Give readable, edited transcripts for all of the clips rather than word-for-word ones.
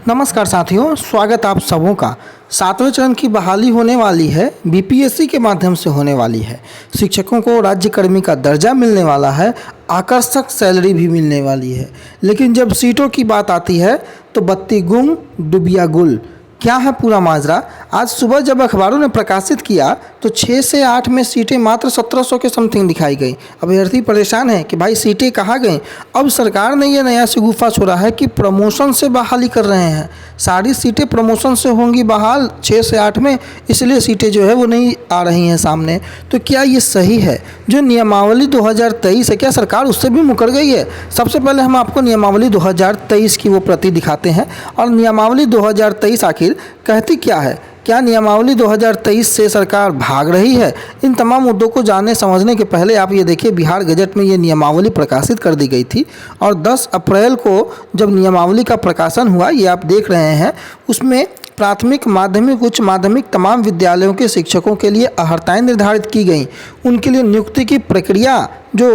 नमस्कार साथियों, स्वागत आप सबों का। 7वें चरण की बहाली होने वाली है, बीपीएससी के माध्यम से होने वाली है। शिक्षकों को राज्यकर्मी का दर्जा मिलने वाला है, आकर्षक सैलरी भी मिलने वाली है। लेकिन जब सीटों की बात आती है तो बत्ती गुम डुबिया गुल। क्या है पूरा माजरा? आज सुबह जब अखबारों ने प्रकाशित किया तो 6 से 8 में सीटें मात्र 1700 के समथिंग दिखाई गई। अभ्यर्थी परेशान हैं कि भाई सीटें कहाँ गई। अब सरकार ने यह नया शगुफा छोड़ा है कि प्रमोशन से बहाली कर रहे हैं। सारी सीटें प्रमोशन से होंगी बहाल 6 से 8 में, इसलिए सीटें जो है वो नहीं आ रही हैं सामने। तो क्या ये सही है? जो नियमावली 2023 है, क्या सरकार उससे भी मुकर गई है? सबसे पहले हम आपको नियमावली 2023 की वो प्रति दिखाते हैं। और नियमावली 2023 आखिर कहती क्या है? क्या नियमावली 2023 से सरकार भाग रही है? इन तमाम मुद्दों को जानने समझने के पहले आप ये देखिए, बिहार गजट में ये नियमावली प्रकाशित कर दी गई थी और 10 अप्रैल को जब नियमावली का प्रकाशन हुआ, ये आप देख रहे हैं, उसमें प्राथमिक, माध्यमिक, उच्च माध्यमिक तमाम विद्यालयों के शिक्षकों के लिए अहर्ताएँ निर्धारित की गई। उनके लिए नियुक्ति की प्रक्रिया जो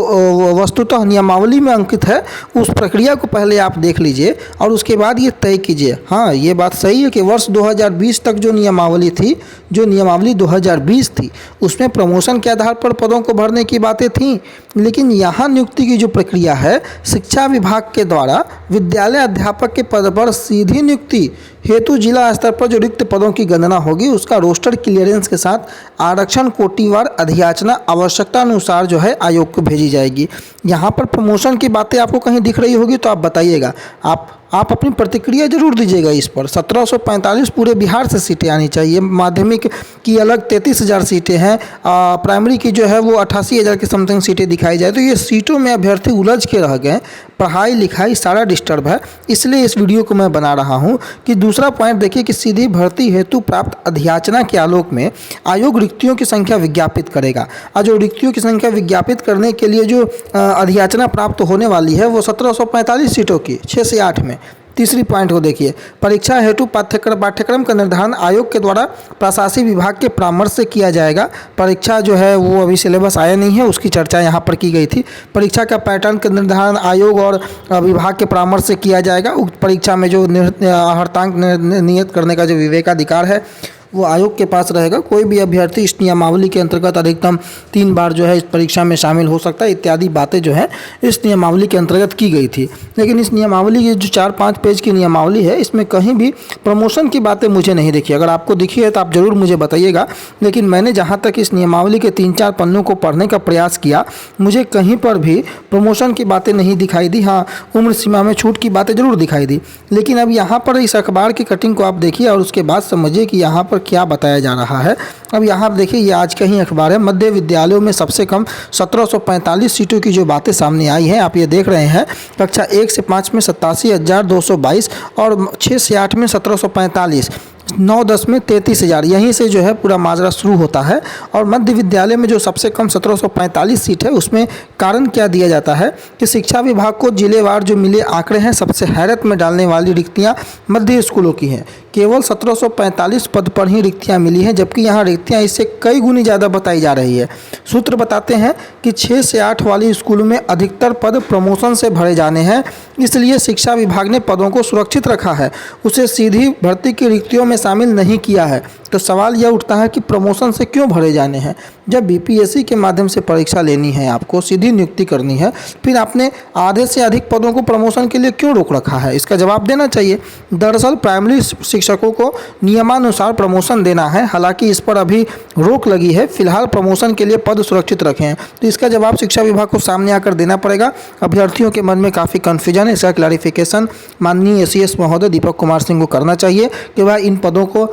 वस्तुतः नियमावली में अंकित है, उस प्रक्रिया को पहले आप देख लीजिए और उसके बाद ये तय कीजिए। हाँ, ये बात सही है कि वर्ष 2020 तक जो नियमावली थी, जो नियमावली 2020 थी, उसमें प्रमोशन के आधार पर पदों को भरने की बातें थीं। लेकिन यहाँ नियुक्ति की जो प्रक्रिया है, शिक्षा विभाग के द्वारा विद्यालय अध्यापक के पद पर सीधी नियुक्ति हेतु जिला स्तर पर जो रिक्त पदों की गणना होगी, उसका रोस्टर क्लियरेंस के साथ आरक्षण कोटिवार अधियाचना आवश्यकता अनुसार जो है आयोग को भेजी जाएगी। यहाँ पर प्रमोशन की बातें आपको कहीं दिख रही होगी तो आप बताइएगा। आप अपनी प्रतिक्रिया जरूर दीजिएगा इस पर। 1745 पूरे बिहार से सीटें आनी चाहिए। माध्यमिक की अलग 33,000 सीटें हैं, प्राइमरी की जो है वो 88,000 की समथिंग सीटें दिखाई जाए। तो ये सीटों में अभ्यर्थी उलझ के रह गए, पढ़ाई लिखाई सारा डिस्टर्ब है। इसलिए इस वीडियो को मैं बना रहा हूँ कि दूसरा पॉइंट देखिए कि सीधी भर्ती हेतु प्राप्त अधियाचना के आलोक में आयोग रिक्तियों की संख्या विज्ञापित करेगा। और जो रिक्तियों की संख्या विज्ञापित करने के लिए जो अधियाचना प्राप्त होने वाली है, वो 1745 सीटों की 6 से 8 में। तीसरी पॉइंट को देखिए, परीक्षा हेतु पाठ्यक्रम का निर्धारण आयोग के द्वारा प्रशासनिक विभाग के परामर्श से किया जाएगा। परीक्षा जो है वो अभी सिलेबस आया नहीं है, उसकी चर्चा यहाँ पर की गई थी। परीक्षा का पैटर्न का निर्धारण आयोग और विभाग के परामर्श से किया जाएगा। उक्त परीक्षा में जो हर्तांक नियत करने का जो विवेकाधिकार है वो आयोग के पास रहेगा। कोई भी अभ्यर्थी इस नियमावली के अंतर्गत अधिकतम 3 बार जो है इस परीक्षा में शामिल हो सकता है, इत्यादि बातें जो है इस नियमावली के अंतर्गत की गई थी। लेकिन इस नियमावली की जो 4-5 पेज की नियमावली है, इसमें कहीं भी प्रमोशन की बातें मुझे नहीं दिखी। अगर आपको दिखी है तो आप ज़रूर मुझे बताइएगा। लेकिन मैंने जहाँ तक इस नियमावली के 3-4 पन्नों को पढ़ने का प्रयास किया, मुझे कहीं पर भी प्रमोशन की बातें नहीं दिखाई दी। हाँ, उम्र सीमा में छूट की बातें ज़रूर दिखाई दी। लेकिन अब यहाँ पर इस अखबार की कटिंग को आप देखिए और उसके बाद समझिए कि यहाँ पर क्या बताया जा रहा है। अब यहाँ पर देखिए, ये आज का ही अखबार है। मध्य विद्यालयों में सबसे कम 1745 सीटों की जो बातें सामने आई हैं, आप ये देख रहे हैं। कक्षा 1 से 5 में 87,222 और 6 से 8 में 1745, 9-10 में 33,000। यहीं से जो है पूरा माजरा शुरू होता है। और मध्य विद्यालय में जो सबसे कम 1745 सीट है, उसमें कारण क्या दिया जाता है कि शिक्षा विभाग को जिलेवार जो मिले आंकड़े हैं, सबसे हैरत में डालने वाली रिक्तियां मध्य स्कूलों की हैं। केवल 1745 पद पर ही रिक्तियां मिली हैं, जबकि यहाँ रिक्तियां इससे कई गुनी ज़्यादा बताई जा रही है। सूत्र बताते हैं कि 6 से 8 वाली स्कूलों में अधिकतर पद प्रमोशन से भरे जाने हैं, इसलिए शिक्षा विभाग ने पदों को सुरक्षित रखा है, उसे सीधी भर्ती की रिक्तियों में शामिल नहीं किया है। तो सवाल यह उठता है कि प्रमोशन से क्यों भरे जाने हैं? जब बीपीएससी के माध्यम से परीक्षा लेनी है, आपको सीधी नियुक्ति करनी है, फिर आपने आधे से अधिक पदों को प्रमोशन के लिए क्यों रोक रखा है? इसका जवाब देना चाहिए। दरअसल प्राइमरी शिक्षकों को नियमानुसार प्रमोशन देना है, हालांकि इस पर अभी रोक लगी है। फिलहाल प्रमोशन के लिए पद सुरक्षित रखे हैं। तो इसका जवाब शिक्षा विभाग को सामने आकर देना पड़ेगा। अभ्यर्थियों के मन में काफ़ी कन्फ्यूजन है, इसका क्लैरिफिकेशन माननीय एसीएस महोदय दीपक कुमार सिंह को करना चाहिए कि भाई इन पदों को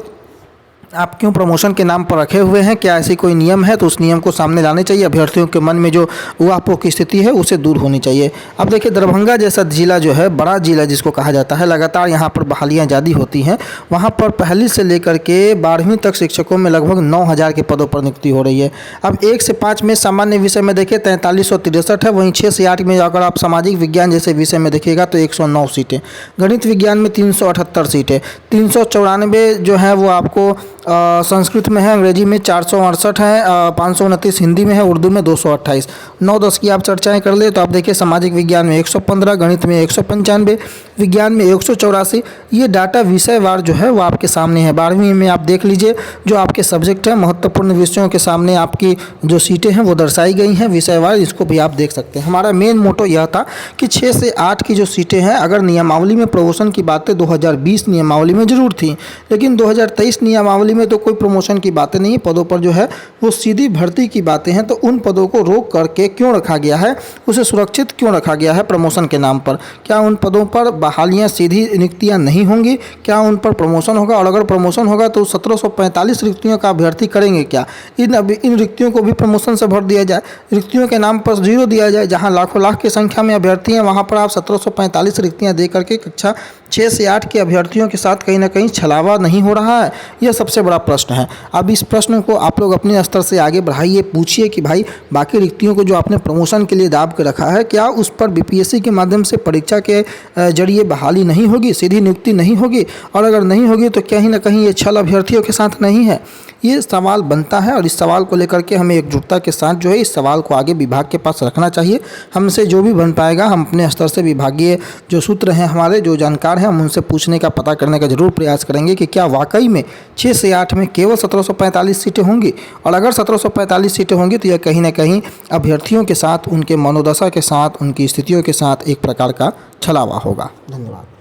आप क्यों प्रमोशन के नाम पर रखे हुए हैं। क्या ऐसी कोई नियम है तो उस नियम को सामने लाने चाहिए। अभ्यर्थियों के मन में जो उहापोह की स्थिति है उसे दूर होनी चाहिए। अब देखिए, दरभंगा जैसा जिला जो है, बड़ा जिला जिसको कहा जाता है, लगातार यहाँ पर बहालियाँ जारी होती हैं। वहाँ पर पहली से लेकर के 12वीं तक शिक्षकों में लगभग 9,000 के पदों पर नियुक्ति हो रही है। अब 1 से 5 में सामान्य विषय में देखिए 4363 है। वहीं 6 से 8 में अगर आप सामाजिक विज्ञान जैसे विषय में देखिएगा तो 109 सीटें। गणित विज्ञान में 378 सीटें। 394 जो है वो आपको संस्कृत में है, अंग्रेजी में 468 है, 529 हिंदी में है, उर्दू में 228। 9-10 की आप चर्चाएं कर ले तो आप देखिए सामाजिक विज्ञान में 115, गणित में 195, विज्ञान में 184। ये डाटा विषयवार जो है वो आपके सामने है। 12वीं में आप देख लीजिए जो आपके सब्जेक्ट हैं, महत्वपूर्ण विषयों के सामने आपकी जो सीटें हैं वो दर्शाई गई हैं विषयवार, इसको भी आप देख सकते हैं। हमारा मेन मोटो यह था कि 6 से 8 की जो सीटें हैं, अगर नियमावली में प्रमोशन की बातें 2020 नियमावली में ज़रूर थी, लेकिन 2023 नियमावली में तो कोई प्रमोशन की बातें नहीं, पदों पर जो है वो सीधी भर्ती की बातें हैं। तो उन पदों को रोक करके क्यों रखा गया है, उसे सुरक्षित क्यों रखा गया है प्रमोशन के नाम पर? क्या उन पदों पर बहालियां, सीधी नियुक्तियां नहीं होंगी? क्या उन पर प्रमोशन होगा? और अगर प्रमोशन होगा तो 1745 रिक्तियों का अभ्यर्थी करेंगे क्या? इन रिक्तियों को भी प्रमोशन से भर दिया जाए, रिक्तियों के नाम पर 0 दिया जाए। जहां लाखों लाख की संख्या में अभ्यर्थी हैं वहां पर आप 1745 रिक्तियां दे करके कक्षा 6 से 8 के अभ्यर्थियों के साथ कहीं ना कहीं छलावा नहीं हो रहा है? यह सबसे बड़ा प्रश्न है। अब इस प्रश्न को आप लोग अपने स्तर से आगे बढ़ाइए, पूछिए कि भाई बाकी रिक्तियों को जो आपने प्रमोशन के लिए दाब के रखा है, क्या उस पर बीपीएससी के माध्यम से परीक्षा के जरिए बहाली नहीं होगी, सीधी नियुक्ति नहीं होगी? और अगर नहीं होगी तो कहीं ना कहीं ये छल अभ्यर्थियों के साथ नहीं है? ये सवाल बनता है और इस सवाल को लेकर के हमें एकजुटता के साथ जो है इस सवाल को आगे विभाग के पास रखना चाहिए। हमसे जो भी बन पाएगा हम अपने स्तर से विभागीय जो सूत्र हैं, हमारे जो जानकार हैं, हम उनसे पूछने का, पता करने का जरूर प्रयास करेंगे कि क्या वाकई में 6 से 8 में केवल 1745 सीटें होंगी। और अगर 1745 सीटें होंगी तो यह कहीं ना कहीं अभ्यर्थियों के साथ, उनके मनोदशा के साथ, उनकी स्थितियों के साथ एक प्रकार का छलावा होगा। धन्यवाद।